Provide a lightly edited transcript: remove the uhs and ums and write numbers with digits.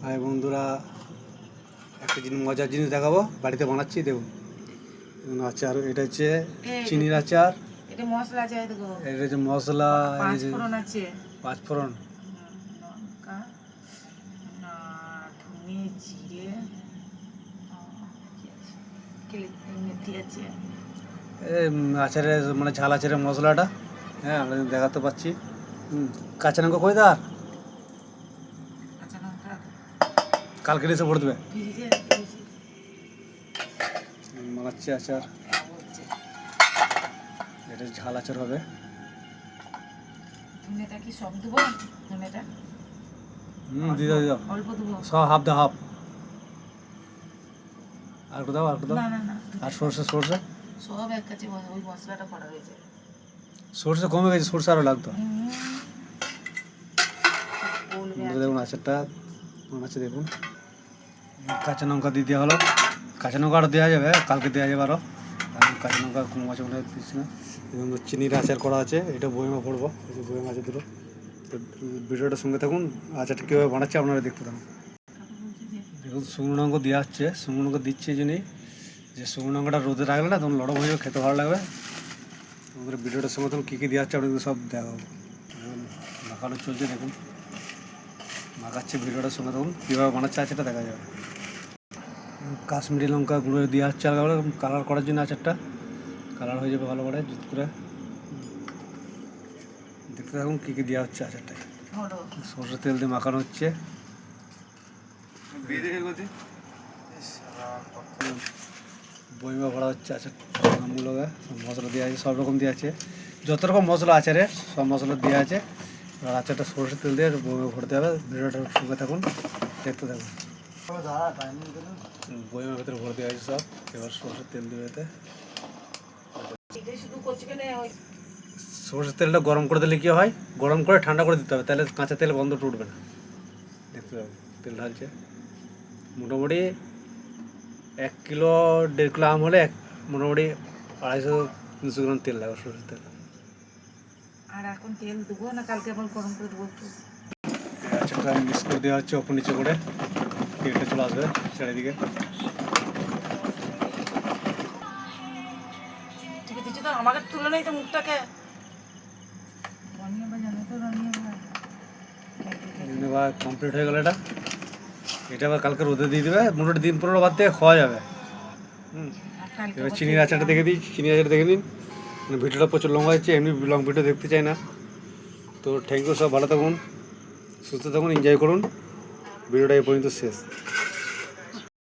ভাই বন্ধুরা, একটা মজার জিনিস দেখাবো, বাড়িতে বানাচ্ছি। দেখুন আচার, এটা হচ্ছে চিনির আচার, এটা মশলা আছে, এটা হচ্ছে মশলা, পাঁচফোড়ন আছে, পাঁচফোড়ন, লঙ্কা, ধনে, জিরে, মেথি আছে। আচারের মানে ঝাল আচারের মশলাটা। হ্যাঁ, আমরা দেখাতে পাচ্ছি। কাঁচা লঙ্কা কই দার কাঁচা লঙ্কা কালকে এসে ভরে দেবে। ভিজে বানাচ্ছি আচার, এটা ঝাল আচার হবে। ধনেটা কি সব দেবো? ধনেটা দিয়ে দাও, অল্প দেবো, সব হাফ দাও, হাফ। আর কোথাও, আর কোথাও। না না না, আর সরষে, সরষে সব এক কাছে ওই মশলাটা করা হয়েছে। সরষে কমে গেছে, সরষে আরও লাগতো। দেখুন আচারটা বানাচ্ছে, দেখুন কাঁচা লঙ্কা দিয়ে দেওয়া হলো। কাঁচা লঙ্কা আরও দেওয়া যাবে, কালকে দেওয়া যাবে আরও। কাঁচা লঙ্কা কম আছে মনে দিচ্ছি না। এবং চিনির আচার করা আছে, এটা বয়মে পড়বো, এই যে বয়ম আছে দুটো। তো ভিডিওটার সঙ্গে থাকুন, আচারটা কীভাবে বানাচ্ছে আপনারা দেখতে থাকুন। দেখুন শুকনো লঙ্কা দেওয়া হচ্ছে, শুকনো লঙ্কা দিচ্ছে এই জন্যই যে শুকনো লঙ্কাটা রোদে রাখলে না তখন লড়ম হয়ে খেতে ভালো লাগবে। আমাদের ভিডিওটার সঙ্গে তখন কী কী দেওয়া হচ্ছে আপনাদের সব দেখাবো। মাখানো চলছে, দেখুন মাখাচ্ছে। ভিডিওটার সঙ্গে তখন কীভাবে বানাচ্ছে আচারটা দেখা যাবে। কাশ্মীরি লঙ্কা গুঁড়ো দেওয়া হচ্ছে আলাদা কালার করার জন্য, আচারটা কালার হয়ে যাবে ভালো করে জুত করে। দেখতে থাকুন কী কী দেওয়া হচ্ছে আচারটায়। সরষের তেল দিয়ে মাখানো হচ্ছে, বইমা ভরা হচ্ছে আচার আমগুলোকে। সব মশলা দেওয়া আছে, সব রকম দেওয়া আছে, যত রকম মশলা আচারে সব মশলা দেওয়া আছে। আর আচারটা সরষের তেল দিয়ে বইমা ভরতে হবে। ভিডিওটা সঙ্গে থাকুন, দেখতে থাকুন। বইমের ভেতরে ভরে দেওয়া আছে সব। এবার সরষের তেল দেবে এতে। সরষের তেলটা গরম করে দিলে কী হয়, গরম করে ঠান্ডা করে দিতে হবে, তাহলে কাঁচা তেল বন্ধ উঠবে না। দেখতে পাবেন তেল ঢালছে। মোটামুটি 1 কিলো 1.5 কিলো আম হলে মোটামুটি 250-300 গ্রাম তেল লাগবে, সরষের তেল। আর এখন তেল দেবো না, কালকে আবার গরম করে দেবো একটু। আচারটা মিক্স করে দেওয়া হচ্ছে ওপর নিচে করে, তেলটা চলে আসবে চারিদিকে। ঠিক আছে, তো আমাকে তুলে নেই তো মুখটাকে। কমপ্লিট হয়ে গেল এটা। এটা আবার কালকে রোদে দিয়ে দেবে, মোটামুটি দিন 15 বাদ থেকে খাওয়া যাবে। এবার চিনির আচারটা দেখে দিই, চিনি আচারটা দেখে নিন। ভিডিওটা প্রচুর লং হচ্ছে, এমনি লং ভিডিও দেখতে চাই না। তো থ্যাংক ইউ, সব ভালো থাকুন, সুস্থ থাকুন, এনজয় করুন। ভিডিওটা এই পর্যন্ত শেষ।